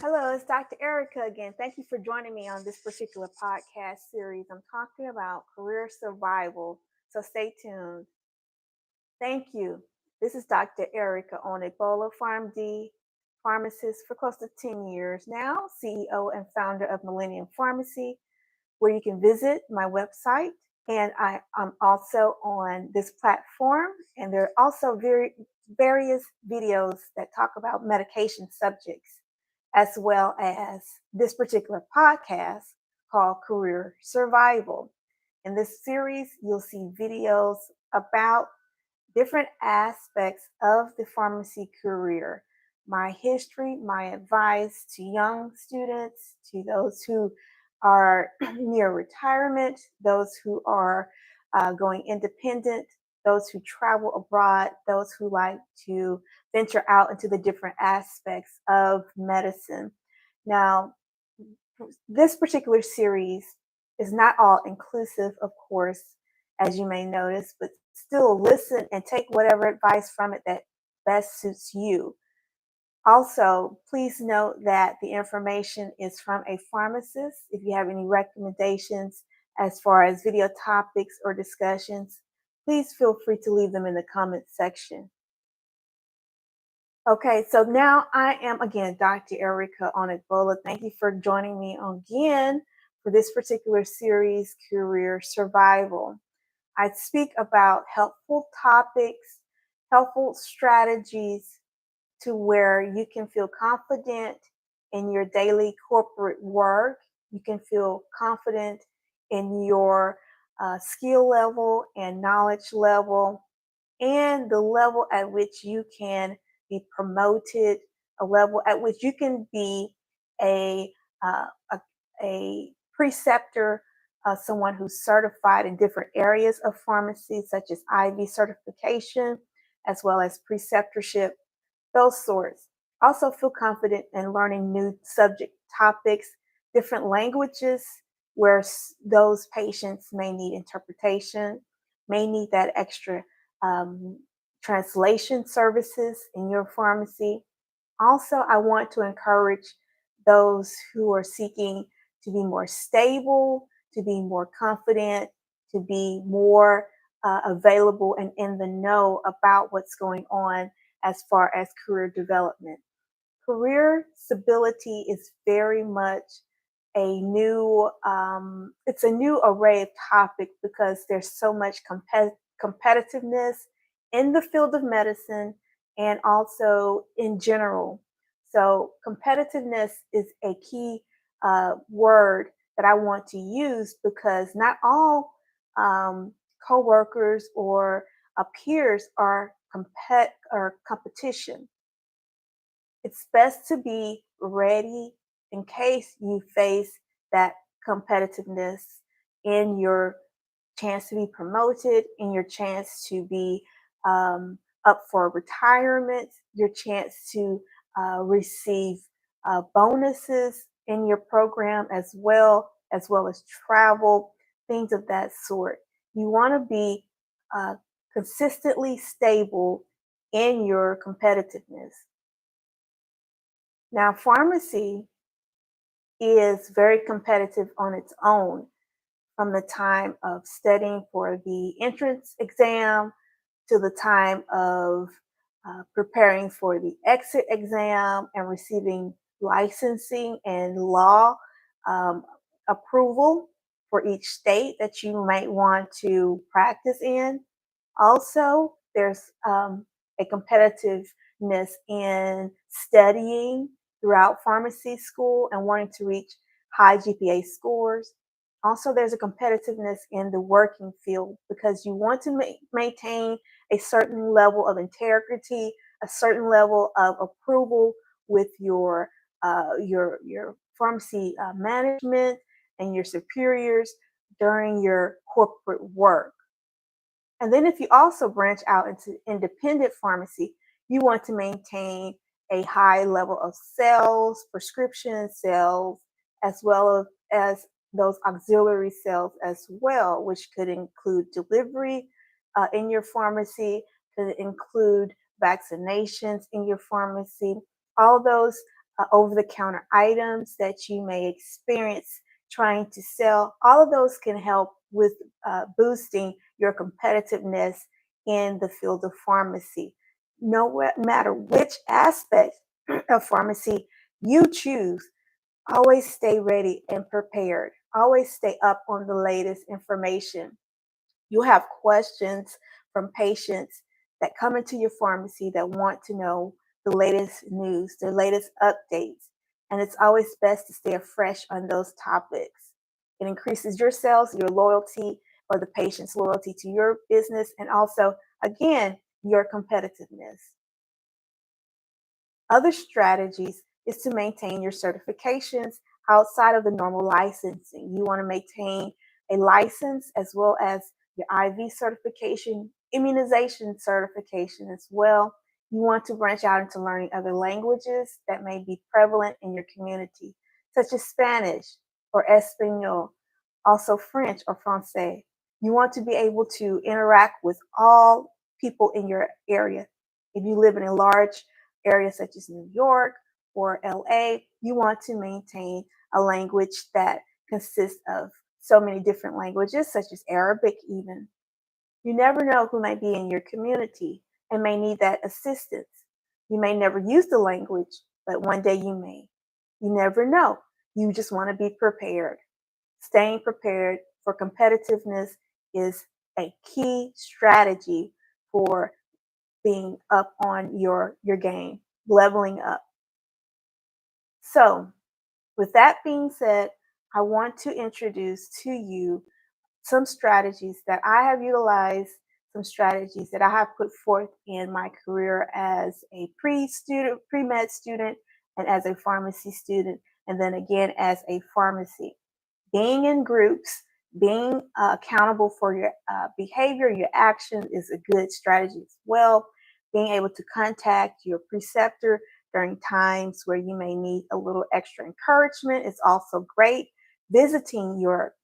Hello, it's Dr. Erica again. Thank you for joining me on this particular podcast series. I'm talking about career survival, so stay tuned. Thank you. This is Dr. Erica Onagbola, Pharmd, pharmacist for close to 10 years now, CEO and founder of MILLENNIUM Pharmacy, where you can visit my website. And I'm also on this platform, and there are also various videos that talk about medication subjects, as well as this particular podcast called Career Survival. In this series, you'll see videos about different aspects of the pharmacy career, my history, my advice to young students, to those who are near retirement, those who are going independent, those who travel abroad, those who like to venture out into the different aspects of medicine. Now, this particular series is not all inclusive, of course, as you may notice, but still listen and take whatever advice from it that best suits you. Also, please note that the information is from a pharmacist. If you have any recommendations as far as video topics or discussions, please feel free to leave them in the comment section. Okay, so now I am again Dr. Erica Onagbola. Thank you for joining me again for this particular series, Career Survival. I speak about helpful topics, helpful strategies to where you can feel confident in your daily corporate work. You can feel confident in your skill level and knowledge level, and the level at which you can be promoted, a level at which you can be a, uh, a, a preceptor, someone who's certified in different areas of pharmacy, such as IV certification, as well as preceptorship, those sorts. Also, feel confident in learning new subject topics, different languages where those patients may need interpretation, may need that extra um, translation services in your pharmacy. Also, I want to encourage those who are seeking to be more stable, to be more confident, to be more available and in the know about what's going on as far as career development. Career stability is very much it's a new array of topic because there's so much competitiveness in the field of medicine and also in general. So competitiveness is a key word that I want to use because not all coworkers or peers are competition. It's best to be ready in case you face that competitiveness in your chance to be promoted, in your chance to be up for retirement, your chance to receive bonuses in your program as well as travel, things of that sort. You want to be uh, consistently stable in your competitiveness. Now, pharmacy is very competitive on its own from the time of studying for the entrance exam to the time of preparing for the exit exam and receiving licensing and law um, approval for each state that you might want to practice in. Also, there's a competitiveness in studying throughout pharmacy school and wanting to reach high GPA scores. Also, there's a competitiveness in the working field because you want to maintain a certain level of integrity, a certain level of approval with your pharmacy management and your superiors during your corporate work. And then if you also branch out into independent pharmacy, you want to maintain a high level of sales, prescription sales, as well as those auxiliary sales as well, which could include delivery in your pharmacy, could include vaccinations in your pharmacy. All those over the counter items that you may experience trying to sell. All of those can help with boosting your competitiveness in the field of pharmacy. No matter which aspect of pharmacy you choose, always stay ready and prepared. Always stay up on the latest information. You have questions from patients that come into your pharmacy that want to know the latest news, the latest updates. And it's always best to stay fresh on those topics. It increases your sales, your loyalty, or the patient's loyalty to your business, and also, again, your competitiveness. Other strategies is to maintain your certifications outside of the normal licensing. You want to maintain a license as well as your IV certification, immunization certification as well. You want to branch out into learning other languages that may be prevalent in your community, such as Spanish or Espanol, also French or Francais. You want to be able to interact with all people in your area. If you live in a large area such as New York or LA, you want to maintain a language that consists of so many different languages, such as Arabic, even. You never know who might be in your community and may need that assistance. You may never use the language, but one day you may. You never know. You just want to be prepared. Staying prepared for competitiveness is a key strategy for being up on your game, leveling up. So, with that being said, I want to introduce to you some strategies that I have utilized, some strategies that I have put forth in my career as a pre-med student, and as a pharmacy student, and then again as a pharmacy. Being in groups, being accountable for your behavior, your action is a good strategy as well. Being able to contact your preceptor during times where you may need a little extra encouragement is also great. Visiting your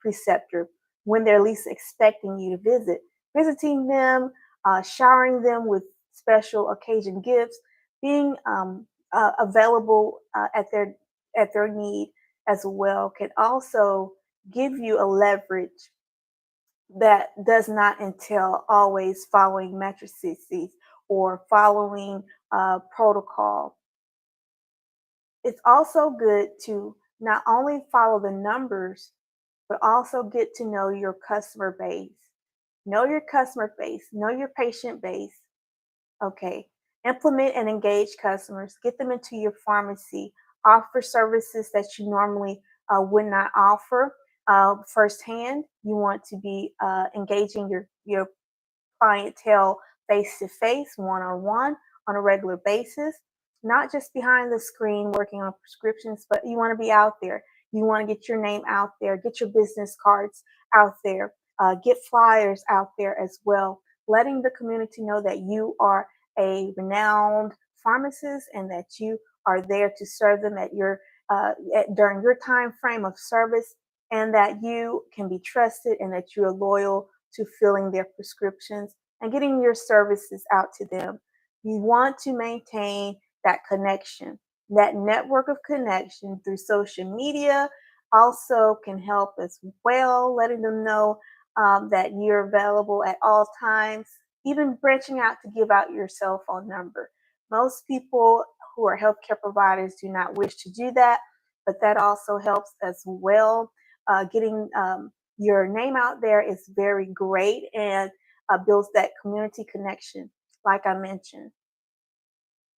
preceptor when they're least expecting you to visit, visiting them, showering them with special occasion gifts, being available at their need as well can also give you a leverage that does not entail always following matrices or following protocol. It's also good to not only follow the numbers, but also get to know your customer base. Know your customer base, know your patient base. Okay. Implement and engage customers, get them into your pharmacy, offer services that you normally would not offer firsthand. You want to be engaging your clientele face to face, one on one, on a regular basis, not just behind the screen working on prescriptions, but you want to be out there. You want to get your name out there, get your business cards out there, get flyers out there as well, letting the community know that you are a renowned pharmacist and that you are there to serve them during your time frame of service, and that you can be trusted and that you are loyal to filling their prescriptions and getting your services out to them. You want to maintain that connection, that network of connection through social media also can help as well, letting them know that you're available at all times, even branching out to give out your cell phone number. Most people who are healthcare providers do not wish to do that, but that also helps as well. Getting your name out there is very great and builds that community connection, like I mentioned.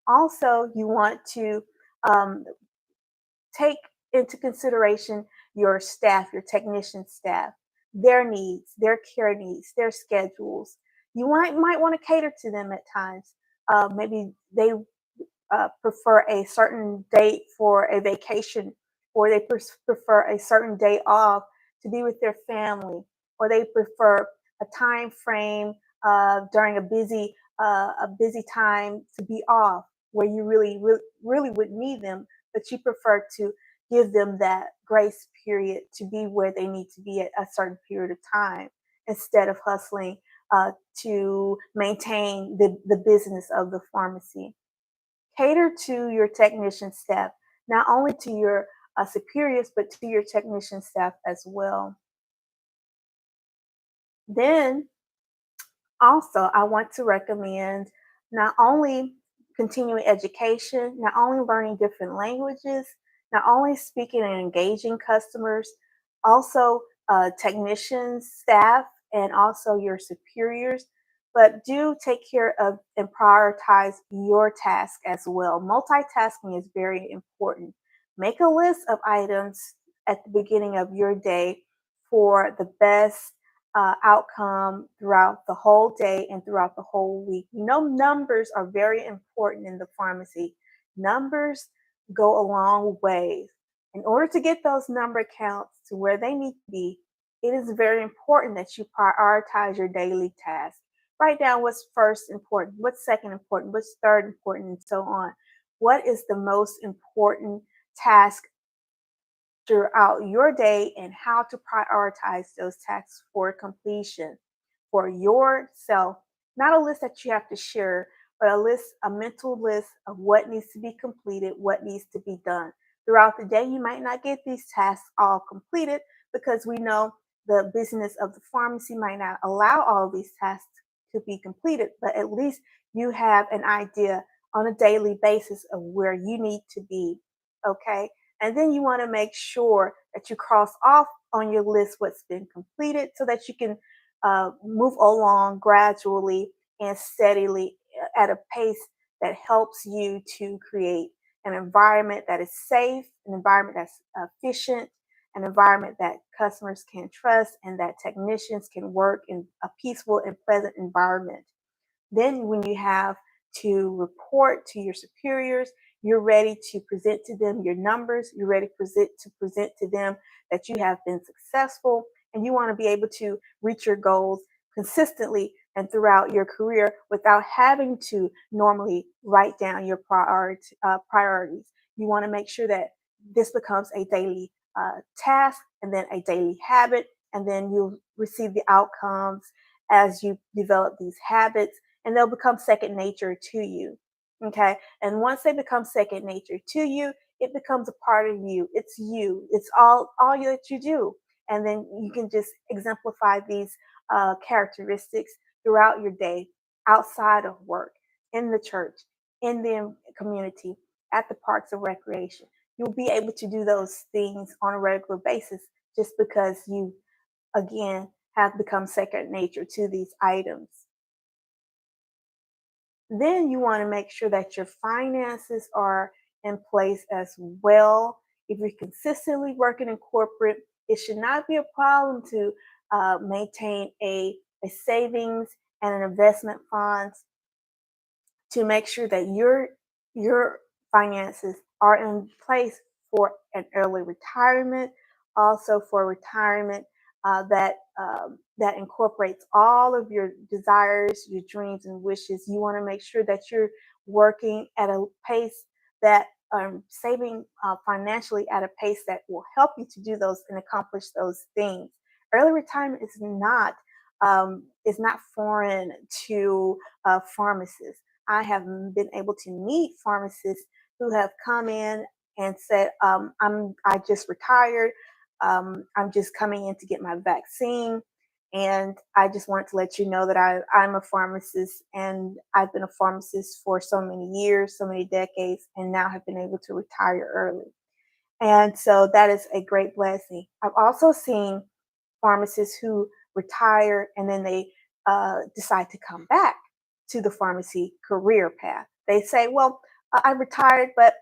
Also, you want to um, take into consideration your staff, your technician staff, their needs, their care needs, their schedules. You might want to cater to them at times. Maybe they prefer a certain date for a vacation, or they prefer a certain day off to be with their family, or they prefer a time frame during a busy time to be off where you really would need them, but you prefer to give them that grace period to be where they need to be at a certain period of time instead of hustling to maintain the business of the pharmacy. Cater to your technician staff, not only to your superiors, but to your technician staff as well. Then also, I want to recommend not only continuing education, not only learning different languages, not only speaking and engaging customers, also technicians, staff, and also your superiors. But do take care of and prioritize your task as well. Multitasking is very important. Make a list of items at the beginning of your day for the best outcome throughout the whole day and throughout the whole week. You know, numbers are very important in the pharmacy. Numbers go a long way. In order to get those number counts to where they need to be, it is very important that you prioritize your daily tasks. Write down what's first important, what's second important, what's third important, and so on. What is the most important task throughout your day and how to prioritize those tasks for completion for yourself. Not a list that you have to share, but a mental list of what needs to be completed, what needs to be done. Throughout the day, you might not get these tasks all completed because we know the business of the pharmacy might not allow all of these tasks to be completed, but at least you have an idea on a daily basis of where you need to be. Okay. And then you want to make sure that you cross off on your list what's been completed so that you can move along gradually and steadily at a pace that helps you to create an environment that is safe, an environment that's efficient, an environment that customers can trust, and that technicians can work in a peaceful and pleasant environment. Then, when you have to report to your superiors, you're ready to present to them your numbers. You're ready to present to them that you have been successful, and you want to be able to reach your goals consistently and throughout your career without having to normally write down your priorities. You want to make sure that this becomes a daily task and then a daily habit, and then you'll receive the outcomes as you develop these habits, and they'll become second nature to you. Okay. And once they become second nature to you, it becomes a part of you. It's you. It's all that you do. And then you can just exemplify these characteristics throughout your day, outside of work, in the church, in the community, at the parks of recreation. You'll be able to do those things on a regular basis just because you, again, have become second nature to these items. Then you want to make sure that your finances are in place as well. If you're consistently working in corporate, it should not be a problem to maintain a savings and an investment funds to make sure that your finances are in place for an early retirement, also for retirement that incorporates all of your desires, your dreams, and wishes. You want to make sure that you're working at a pace that saving financially at a pace that will help you to do those and accomplish those things. Early retirement is not foreign to pharmacists. I have been able to meet pharmacists who have come in and said, I just retired. I'm just coming in to get my vaccine. And I just wanted to let you know that I'm a pharmacist and I've been a pharmacist for so many years, so many decades, and now have been able to retire early. And so that is a great blessing. I've also seen pharmacists who retire and then they decide to come back to the pharmacy career path. They say, well, I retired, but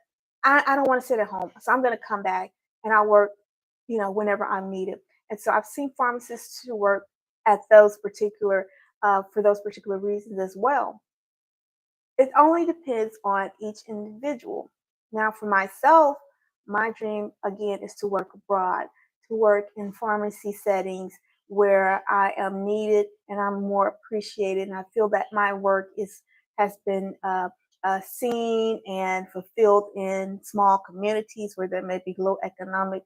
I don't want to sit at home. So I'm going to come back and I'll work, whenever I'm needed. And so I've seen pharmacists who work at for those particular reasons as well. It only depends on each individual. Now, for myself, my dream again is to work abroad, to work in pharmacy settings where I am needed and I'm more appreciated. And I feel that my work has been seen and fulfilled in small communities where there may be low economic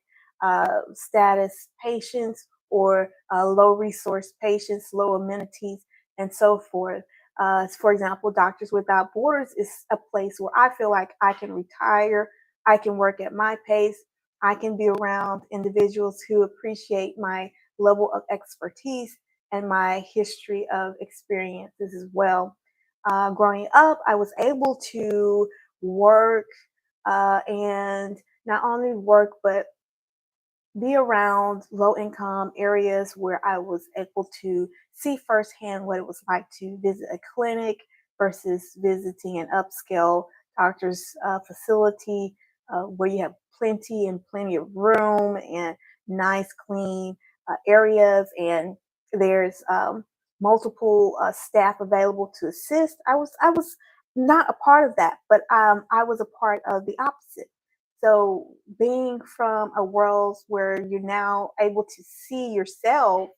status patients or low resource patients, low amenities, and so forth. For example, Doctors Without Borders is a place where I feel like I can retire, I can work at my pace, I can be around individuals who appreciate my level of expertise and my history of experiences as well. Growing up, I was able to work and not only work, but be around low income areas where I was able to see firsthand what it was like to visit a clinic versus visiting an upscale doctor's facility where you have plenty and plenty of room and nice, clean areas, and there's multiple staff available to assist. I was not a part of that, but I was a part of the opposite. So being from a world where you're now able to see yourself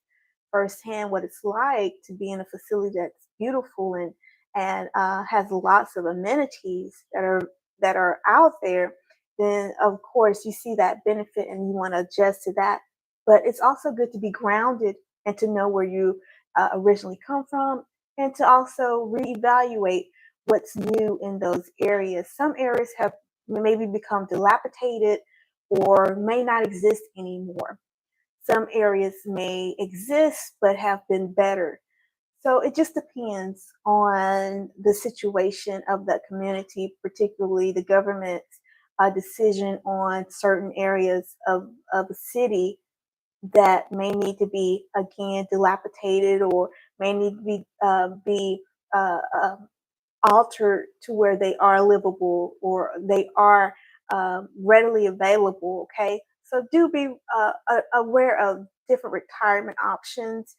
firsthand what it's like to be in a facility that's beautiful and has lots of amenities that are out there, then of course you see that benefit and you want to adjust to that. But it's also good to be grounded and to know where you originally come from, and to also reevaluate what's new in those areas. Some areas have maybe become dilapidated or may not exist anymore. Some areas may exist but have been better. So it just depends on the situation of the community, particularly the government's decision on certain areas of a city that may need to be again dilapidated or may need to be uh, uh, altered to where they are livable or they are readily available. Okay, so do be aware of different retirement options.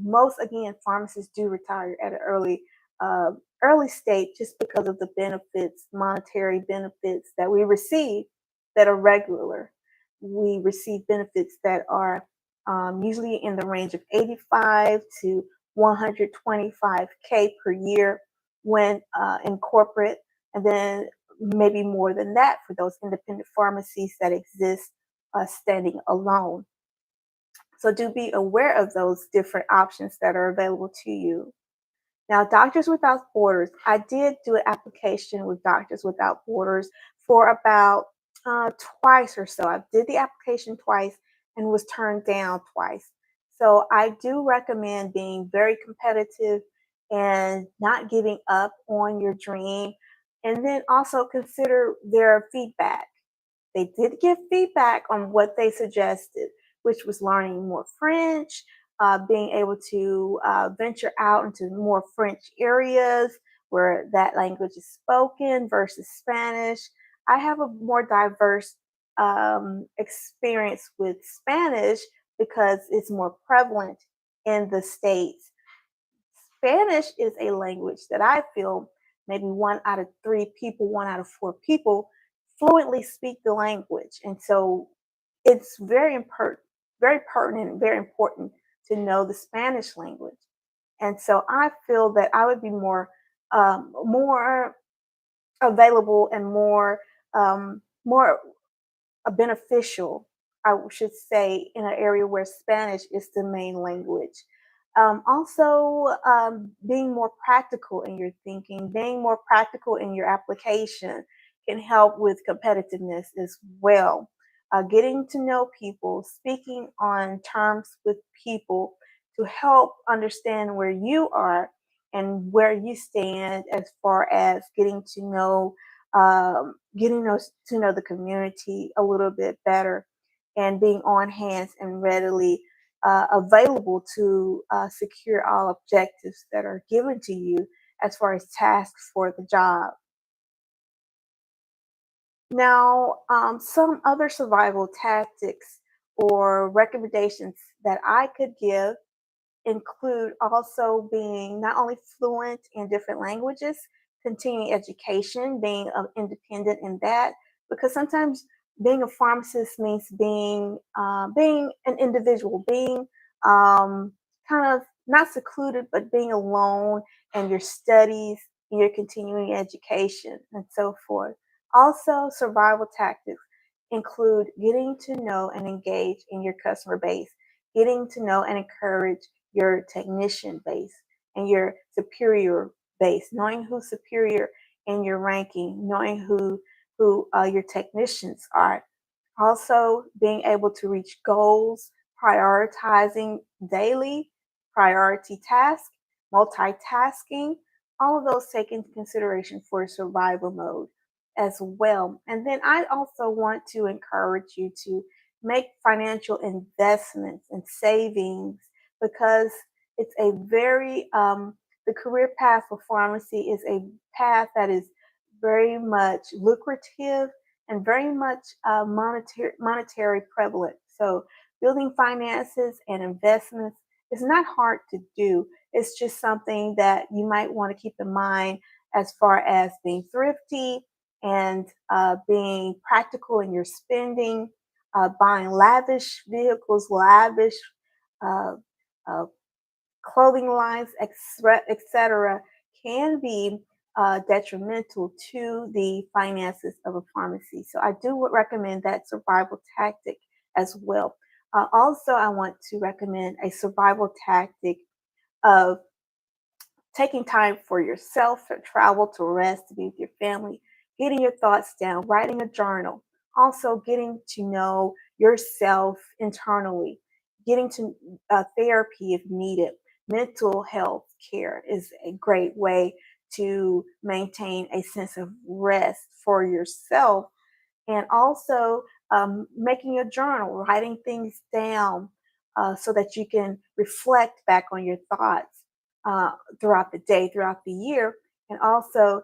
Most again, pharmacists do retire at an uh, early stage just because of the benefits, monetary benefits that we receive that are regular. We receive benefits that are usually in the range of 85 to 125K per year when in corporate, and then maybe more than that for those independent pharmacies that exist standing alone. So do be aware of those different options that are available to you. Now, Doctors Without Borders, I did do an application with Doctors Without Borders for about twice or so. I did the application twice and was turned down twice. So I do recommend being very competitive and not giving up on your dream. And then also consider their feedback. They did give feedback on what they suggested, which was learning more French, being able to venture out into more French areas where that language is spoken versus Spanish. I have a more diverse experience with Spanish because it's more prevalent in the States. Spanish is a language that I feel maybe one out of three people, one out of four people fluently speak the language. And so it's very pertinent and very important to know the Spanish language. And so I feel that I would be more available and more beneficial, I should say, in an area where Spanish is the main language. Also, being more practical in your thinking, being more practical in your application can help with competitiveness as well. Getting to know people, speaking on terms with people to help understand where you are and where you stand as far as to know the community a little bit better, and being on hands and readily available to secure all objectives that are given to you as far as tasks for the job. Now, some other survival tactics or recommendations that I could give include also being not only fluent in different languages, continuing education, being independent in that, because sometimes being a pharmacist means being an individual, being kind of not secluded, but being alone in your studies, your continuing education, and so forth. Also, survival tactics include getting to know and engage in your customer base, getting to know and encourage your technician base, and your superior base, knowing who's superior in your ranking, knowing who your technicians are. Also, being able to reach goals, prioritizing daily, priority tasks, multitasking, all of those take into consideration for survival mode as well. And then I also want to encourage you to make financial investments and savings because it's a very, the career path for pharmacy is a path that is very much lucrative and very much monetary prevalent. So building finances and investments is not hard to do. It's just something that you might want to keep in mind as far as being thrifty and being practical in your spending, buying lavish vehicles, lavish uh, uh, clothing lines, etc., can be detrimental to the finances of a pharmacy. So I do recommend that survival tactic as well. Also, I want to recommend a survival tactic of taking time for yourself, to travel, to rest, to be with your family, getting your thoughts down, writing a journal, also getting to know yourself internally, getting to therapy if needed. Mental health care is a great way to maintain a sense of rest for yourself, and also making a journal, writing things down so that you can reflect back on your thoughts throughout the day, throughout the year, and also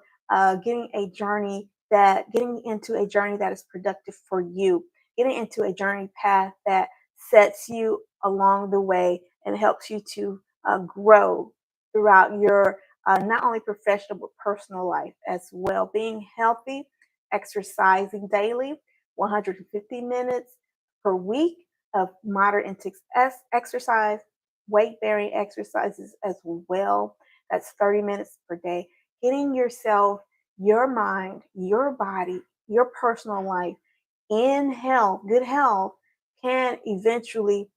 getting into a journey that is productive for you, getting into a journey path that sets you along the way and helps you to grow throughout your not only professional but personal life as well. Being healthy, exercising daily, 150 minutes per week of moderate intense exercise, weight bearing exercises as well. That's 30 minutes per day. Getting yourself, your mind, your body, your personal life in health, good health, can eventually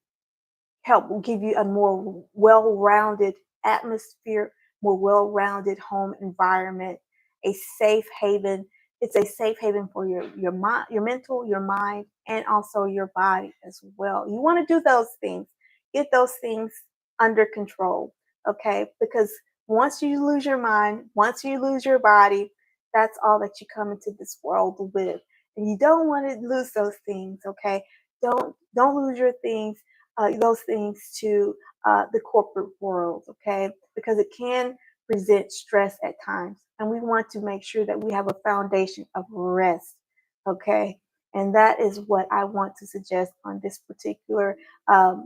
help give you a more well-rounded atmosphere, more well-rounded home environment, a safe haven. It's a safe haven for your mind, your mental, your mind, and also your body as well. You want to do those things. Get those things under control, okay? Because once you lose your mind, once you lose your body, that's all that you come into this world with. And you don't want to lose those things, okay? Don't lose your things, those things to the corporate world, okay? Because it can present stress at times. And we want to make sure that we have a foundation of rest, okay? And that is what I want to suggest on this particular,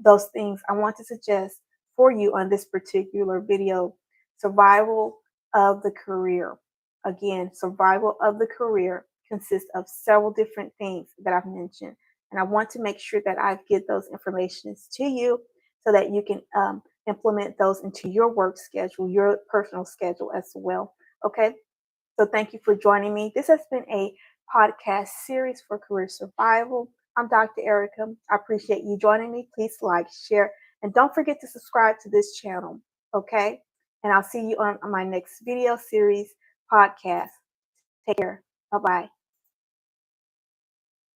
those things I want to suggest for you on this particular video. Survival of the career. Again, survival of the career consists of several different things that I've mentioned. And I want to make sure that I get those informations to you so that you can implement those into your work schedule, your personal schedule as well. Okay. So thank you for joining me. This has been a podcast series for career survival. I'm Dr. Erica. I appreciate you joining me. Please like, share, and don't forget to subscribe to this channel. Okay. And I'll see you on my next video series podcast. Take care. Bye bye.